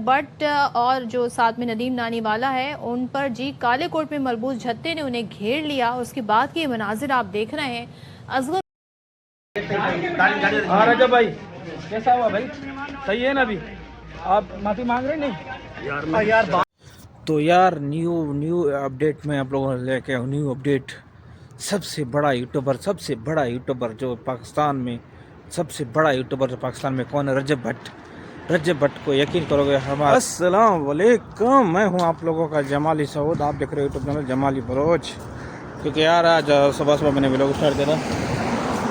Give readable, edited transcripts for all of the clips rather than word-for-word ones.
But اور جو ساتھ میں ندیم نانی والا ہے ان پر جی کالے کوٹ میں ملبوس جھتے نے انہیں گھیر لیا. اس کے بعد کے یہ مناظر آپ دیکھ رہے ہیں. اصغر رجب بھائی کیسا ہوا بھائی؟ صحیح ہے نا؟ ابھی آپ معافی مانگ رہے نہیں؟ تو یار نیو اپڈیٹ میں آپ لوگوں نے لے کے نیو اپڈیٹ. سب سے بڑا یوٹیوبر جو پاکستان میں سب سے بڑا یوٹیوبر جو پاکستان میں کون ہے؟ رجب بٹ کو یقین کرو گے ہمارا. السلام علیکم، میں ہوں آپ لوگوں کا جمالی سعود. آپ دیکھ رہے ہو یوٹیوب چینل جمالی بلوچ. کیونکہ یار آج صبح میں نے ولاگ اسٹارٹ کیا تھا.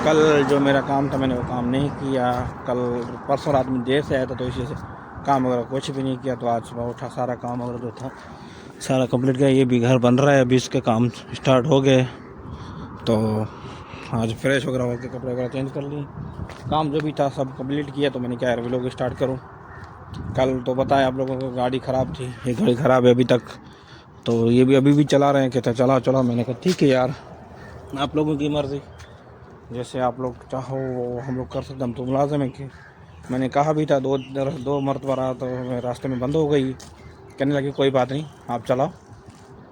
کل جو میرا کام تھا میں نے وہ کام نہیں کیا. کل پرسوں رات میں دیر سے آیا تھا تو اسی سے کام وغیرہ کچھ بھی نہیں کیا. تو آج صبح اٹھا سارا کام وغیرہ جو تھا سارا کمپلیٹ کیا. یہ بھی گھر بن رہا ہے ابھی، اس کے کام اسٹارٹ ہو گئے. تو آج فریش وغیرہ ہو کے کپڑے وغیرہ چینج کر لیے. کام جو بھی تھا سب کمپلیٹ کیا. تو میں نے کہا یار ولاگ اسٹارٹ کروں. کل تو بتایا آپ لوگوں کو گاڑی خراب تھی، یہ گاڑی خراب ہے ابھی تک. تو یہ بھی ابھی بھی چلا رہے ہیں، کہتے چلا. میں نے کہا ٹھیک ہے یار، آپ لوگوں کی مرضی، جیسے آپ لوگ چاہو وہ ہم لوگ کر سکتے. ہم تو ملازم ہیں. کہ میں نے کہا بھی تھا دو مرتبہ رہا تو راستے میں بند ہو گئی. کہنے لگے کوئی بات نہیں آپ چلاؤ،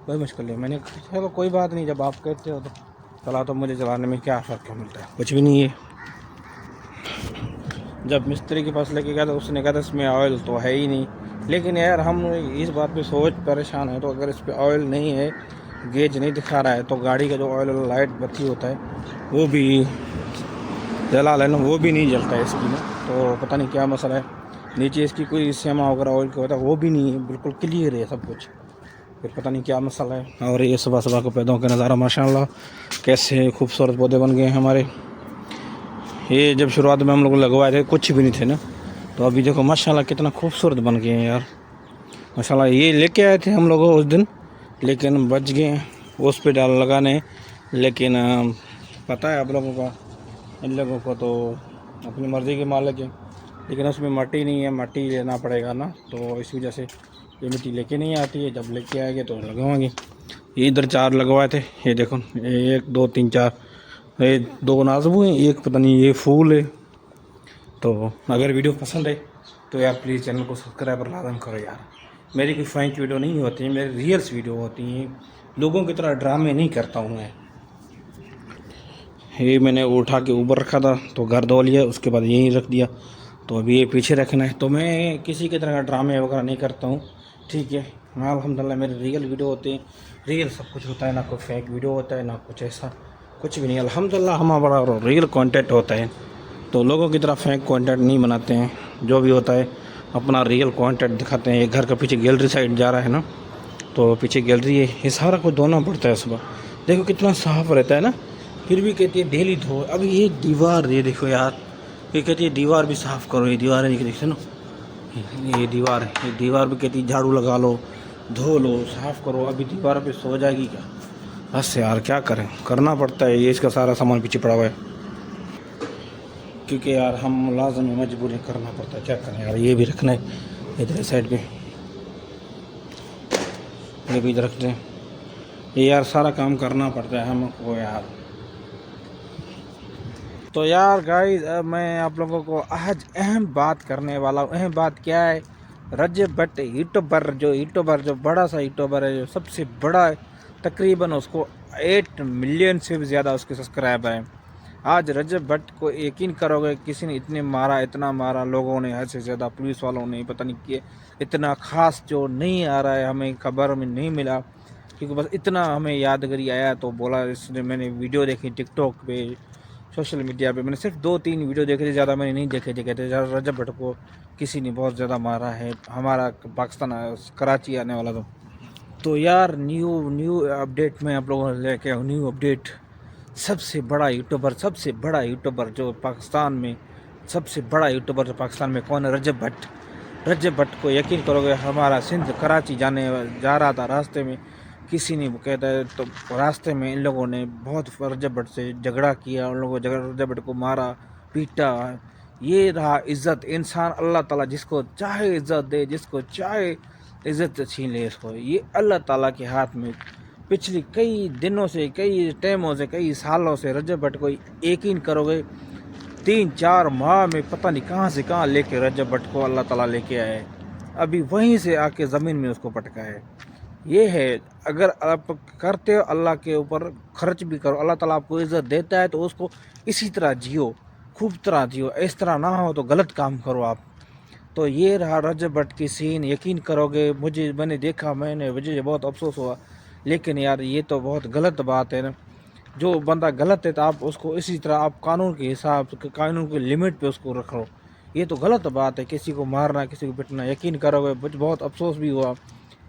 کوئی مشکل نہیں. میں نے کہا چلو کوئی بات نہیں، جب آپ کہتے ہو تو چلاؤ. تو مجھے چلانے میں کیا فرق ملتا ہے؟ کچھ بھی نہیں ہے. جب مستری کے پاس لے کے گیا تو اس نے کہا تھا اس میں آئل تو ہے ہی نہیں. لیکن یار ہم اس بات پہ سوچ پریشان ہیں. تو اگر اس پہ آئل نہیں ہے، گیج نہیں دکھا رہا ہے، تو گاڑی کا جو آئل لائٹ بتی ہوتا ہے وہ بھی جلا لینا، وہ بھی نہیں جلتا ہے اس کی میں. تو پتہ نہیں کیا مسئلہ ہے. نیچے اس کی کوئی سیما وغیرہ آئل کا ہوتا ہے وہ بھی نہیں ہے، بالکل کلیئر ہے سب کچھ. پھر پتہ نہیں کیا مسئلہ ہے. اور یہ صبح کو پیدوں کا نظارہ ماشاء اللہ کیسے خوبصورت پودے بن گئے ہیں ہمارے. یہ جب شروعات میں ہم لوگ لگوائے تھے کچھ بھی نہیں تھے نا. تو ابھی دیکھو ماشاء اللہ کتنا خوبصورت بن گئے ہیں یار ماشاء اللہ. یہ لے کے آئے تھے ہم لوگ اس دن، لیکن بچ گئے اس پہ ڈال لگانے. لیکن پتہ ہے آپ لوگوں کا، ان لوگوں کو تو اپنی مرضی کے مالک ہیں. لیکن اس میں مٹی نہیں ہے، مٹی لینا پڑے گا نا. تو اس وجہ سے یہ مٹی لے کے نہیں آتی ہے. جب لے کے آئے گے تو لگوائیں گے. یہ ادھر 4 لگوائے تھے. یہ دیکھو 1 2 3 4، یہ 2 نازب ہوئے، ایک پتہ نہیں یہ پھول ہے. تو اگر ویڈیو پسند ہے تو یار پلیز چینل کو سبسکرائب اور لازم کرو یار. میری کوئی فرینک ویڈیو نہیں ہوتی ہیں، میری ریئلس ویڈیو ہوتی ہیں. لوگوں کی طرح ڈرامے نہیں کرتا ہوں میں. یہ میں نے اٹھا کے اوپر رکھا تھا تو گھر دھو لیا، اس کے بعد یہیں رکھ دیا. تو ابھی یہ پیچھے رکھنا ہے. تو میں کسی کی طرح کا ڈرامے وغیرہ نہیں کرتا ہوں، ٹھیک ہے. میں الحمدللہ میرے ریئل ویڈیو ہوتے ہیں، ریئل سب کچھ ہوتا ہے. نہ کوئی فیک ویڈیو ہوتا ہے، نہ کچھ ایسا کچھ بھی نہیں. الحمدللہ ہمارا ریئل کانٹینٹ ہوتا ہے. تو لوگوں کی طرح فیک کانٹینٹ نہیں بناتے ہیں. جو بھی ہوتا ہے اپنا ریئل کانٹینٹ دکھاتے ہیں. ایک گھر کا پیچھے گیلری سائڈ جا رہا ہے نا، تو پیچھے گیلری ہے. یہ سارا کچھ دھونا پڑتا ہے صبح. دیکھو کتنا صاف رہتا ہے نا. پھر بھی کہتی ہے ڈیلی دھو. اب یہ دیوار یہ دیکھو یار، یہ کہتی ہے دیوار بھی صاف کرو. یہ دیوار ہے دیکھتے نا، یہ دیوار بھی کہتی ہے جھاڑو لگا لو، دھو لو، صاف کرو. ابھی دیوار پہ سو جائے گی کیا؟ بس یار کیا کریں، کرنا پڑتا ہے. یہ اس کا سارا سامان پیچھے پڑا ہوا ہے کیونکہ یار ہم ملازم ہیں، مجبوری کرنا پڑتا ہے. کیا کریں یار. یہ بھی رکھنا ہے ادھر سائڈ پہ، یہ بھی ادھر رکھتے ہیں. یہ یار سارا کام کرنا پڑتا ہے ہم کو یار. تو یار گائز اب میں آپ لوگوں کو آج اہم بات کرنے والا ہوں. اہم بات کیا ہے؟ رجب بٹ یوٹیوبر جو بڑا سا یوٹیوبر ہے، جو سب سے بڑا ہے، تقریباً اس کو 8 ملین سے بھی زیادہ اس کے سبسکرائبر ہیں. آج رجب بٹ کو یقین کرو گے کسی نے اتنا مارا لوگوں نے حد سے زیادہ، پولیس والوں نے پتہ نہیں کیا. اتنا خاص جو نہیں آ رہا ہے، ہمیں خبر میں نہیں ملا. کیونکہ بس اتنا ہمیں یادگاری آیا تو بولا اس نے. میں نے ویڈیو دیکھی ٹک ٹاک پہ، سوشل میڈیا پہ. میں نے صرف 2-3 ویڈیو دیکھے تھے، زیادہ میں نے نہیں دیکھے تھے. کہتے ہیں رجب بٹ کو کسی نے بہت زیادہ مارا ہے. ہمارا پاکستان کراچی آنے والا تو یار نیو اپڈیٹ میں آپ لوگوں نے لے کے نیو اپڈیٹ. سب سے بڑا یوٹیوبر جو پاکستان میں سب سے بڑا یوٹیوبر جو پاکستان میں کون ہے؟ رجب بٹ کو یقین کرو گے ہمارا سندھ کراچی جا رہا تھا، راستے میں کسی نے کہتا ہے تو راستے میں ان لوگوں نے بہت رجب بٹ سے جھگڑا کیا. ان لوگوں رجب بٹ کو مارا پیٹا. یہ رہا عزت. انسان اللہ تعالیٰ جس کو چاہے عزت دے، جس کو چاہے عزت چھین لے اس کو. یہ اللہ تعالیٰ کے ہاتھ میں. پچھلی کئی دنوں سے، کئی ٹائموں سے، کئی سالوں سے رجب بٹ کو یقین کرو گے 3-4 ماہ میں پتہ نہیں کہاں سے کہاں لے کے رجب بٹ کو اللہ تعالیٰ لے کے آئے. ابھی وہیں سے آ کے زمین میں اس کو پٹکا ہے. یہ ہے اگر آپ کرتے ہو اللہ کے اوپر خرچ بھی کرو, اللہ تعالیٰ آپ کو عزت دیتا ہے تو اس کو اسی طرح جیو, خوب طرح جیو, اس طرح نہ ہو تو غلط کام کرو آپ. تو یہ رہا رجب بٹ کی سین. یقین کرو گے میں نے دیکھا, مجھے بہت افسوس ہوا, لیکن یار یہ تو بہت غلط بات ہے نا. جو بندہ غلط ہے تو آپ اس کو اسی طرح آپ قانون کے حساب سے, قانون کے لمٹ پہ اس کو رکھو. یہ تو غلط بات ہے کسی کو مارنا, کسی کو پٹنا. یقین کرو گے مجھے بہت افسوس بھی ہوا.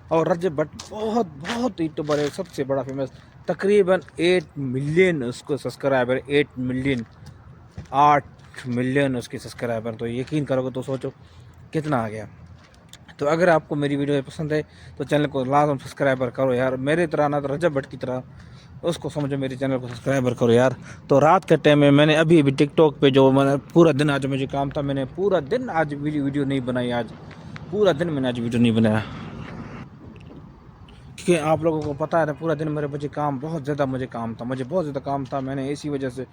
اور رجب بٹ بہت یوٹیوبر ہے, سب سے بڑا فیمس, تقریباً 8 ملین اس کو سبسکرائبر, 8 ملین, 8 ملین اس کے سبسکرائبر. تو یقین کرو گے تو سوچو کتنا آ گیا. تو اگر آپ کو میری ویڈیو پسند ہے تو چینل کو لازم سبسکرائبر کرو یار, میرے طرح نہ رجب بٹ کی طرح اس کو سمجھو, میرے چینل کو سبسکرائبر کرو یار. تو رات کے ٹائم میں نے ابھی ٹک ٹاک پہ جو میں نے پورا دن, آج مجھے کام تھا, میں نے پورا دن آج ویڈیو نہیں بنائی. آج پورا دن میں نے آج ویڈیو نہیں بنایا, کیونکہ آپ لوگوں کو پتہ ہے نا پورا دن مجھے کام بہت زیادہ بہت زیادہ کام تھا. میں نے اسی وجہ سے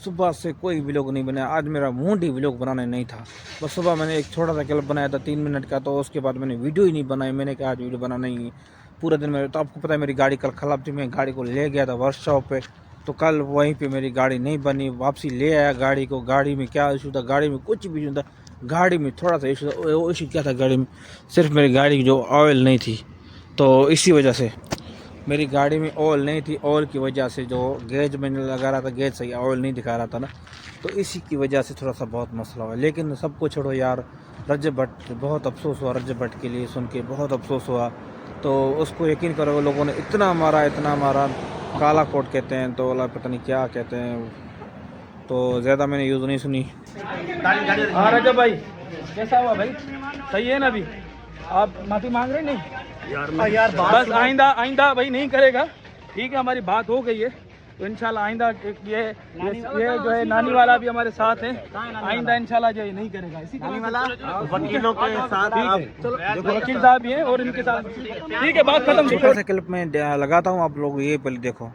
صبح سے کوئی ولاگ نہیں بنایا. آج میرا موڈ ہی ولاگ بنانے نہیں تھا. بس صبح میں نے ایک چھوٹا سا کلپ بنایا تھا 3 منٹ کا, تو اس کے بعد میں نے ویڈیو ہی نہیں بنائی. میں نے کہا آج ویڈیو بنانا نہیں ہے پورا دن میں. تو آپ کو پتہ ہے میری گاڑی کل خراب تھی, میں گاڑی کو لے گیا تھا ورک شاپ پہ, تو کل وہیں پہ میری گاڑی نہیں بنی. واپسی لے آیا گاڑی کو. گاڑی میں کیا ایشو تھا, گاڑی میں کچھ بھی نہیں تھا, گاڑی میں تھوڑا سا ایشو تھا. وہ ایشو کیا تھا گاڑی میں, صرف میری گاڑی کی جو آئل نہیں تھی, تو اسی وجہ سے میری گاڑی میں آئل نہیں تھی. آئل کی وجہ سے جو گیج میں نے لگا رہا تھا, گیج صحیح آئل نہیں دکھا رہا تھا نا, تو اسی کی وجہ سے تھوڑا سا بہت مسئلہ ہوا. لیکن سب کو چھوڑو یار, رجب بٹ بہت افسوس ہوا, رجب بٹ کے لیے سن کے بہت افسوس ہوا. تو اس کو یقین کرو لوگوں نے اتنا مارا, کالا کوٹ کہتے ہیں, تو پتہ نہیں کیا کہتے ہیں, تو زیادہ میں نے یوز نہیں سنی. ہاں رجب بھائی کیسا ہوا بھائی, صحیح ہے نا. ابھی آپ معافی مانگ رہے نہیں یار, بس آئندہ بھائی نہیں کرے گا, ٹھیک ہے, ہماری بات ہو گئی ہے. تو انشاءاللہ آئندہ یہ جو ہے نانی والا بھی ہمارے ساتھ ہے, آئندہ انشاءاللہ جو یہ نہیں کرے گا. اسی طرح وکیلوں کے ساتھ, وکیل صاحب بھی ہیں اور ان کے ساتھ, ٹھیک ہے, بات ختم. چھوٹا سا کلپ میں لگاتا ہوں, آپ لوگ یہ پہلے دیکھو.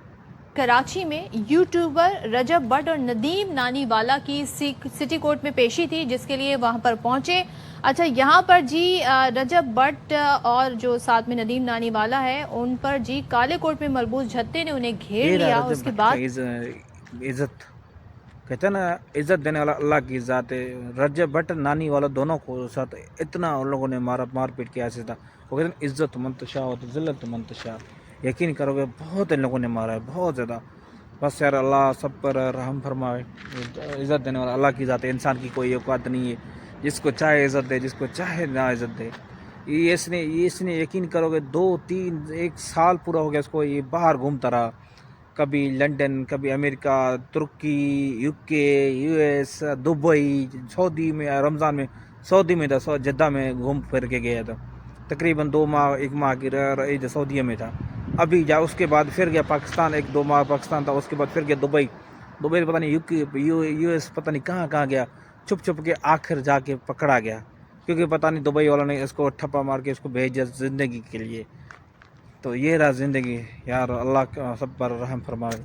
کراچی میں یوٹیوبر رجب بٹ اور ندیم نانی والا کی سٹی کورٹ میں پیشی تھی, جس کے لیے وہاں پر پہنچے. اچھا, یہاں پر جی رجب بٹ اور جو ساتھ میں ندیم نانی والا ہے, ان پر جی کالے کوٹ میں ملبوس جھتے نے انہیں گھیر لیا. اس کے بعد عزت کہتے ہیں نا, عزت دینے والا اللہ کی ذات ہے. رجب بٹ نانی والا دونوں کو ساتھ اتنا ان لوگوں نے مار پیٹ کیا ایسے تھا. وہ کہتے ہیں عزت منتشا ہو تو ذلت منتشا. یقین کرو گے بہت ان لوگوں نے مارا ہے, بہت زیادہ. بس یار اللہ سب پر رحم فرمائے. عزت دینے والا اللہ کی ذات ہے, انسان کی کوئی اوقات نہیں ہے. جس کو چاہے عزت دے, جس کو چاہے نہ عزت دے. اس نے یقین کرو گے 1 سال پورا ہو گیا اس کو, یہ باہر گھومتا رہا. کبھی لنڈن, کبھی امریکہ, ترکی, UK, US, دبئی, سعودی میں, رمضان میں سعودی میں تھا, جدہ میں گھوم پھر کے گیا تھا. تقریباً 1 ماہ کی عید سعودیہ میں تھا. ابھی اس کے بعد پھر گیا پاکستان, 1-2 ماہ پاکستان تھا. اس کے بعد پھر گیا دبئی پتہ نہیں US پتہ نہیں کہاں گیا. چھپ کے آخر جا کے پکڑا گیا, کیونکہ پتہ نہیں دبئی والا نے اس کو ٹھپا مار کے اس کو بھیجا زندگی کے لیے. تو یہ رہا زندگی یار, اللہ کا سب پر رحم فرمائے.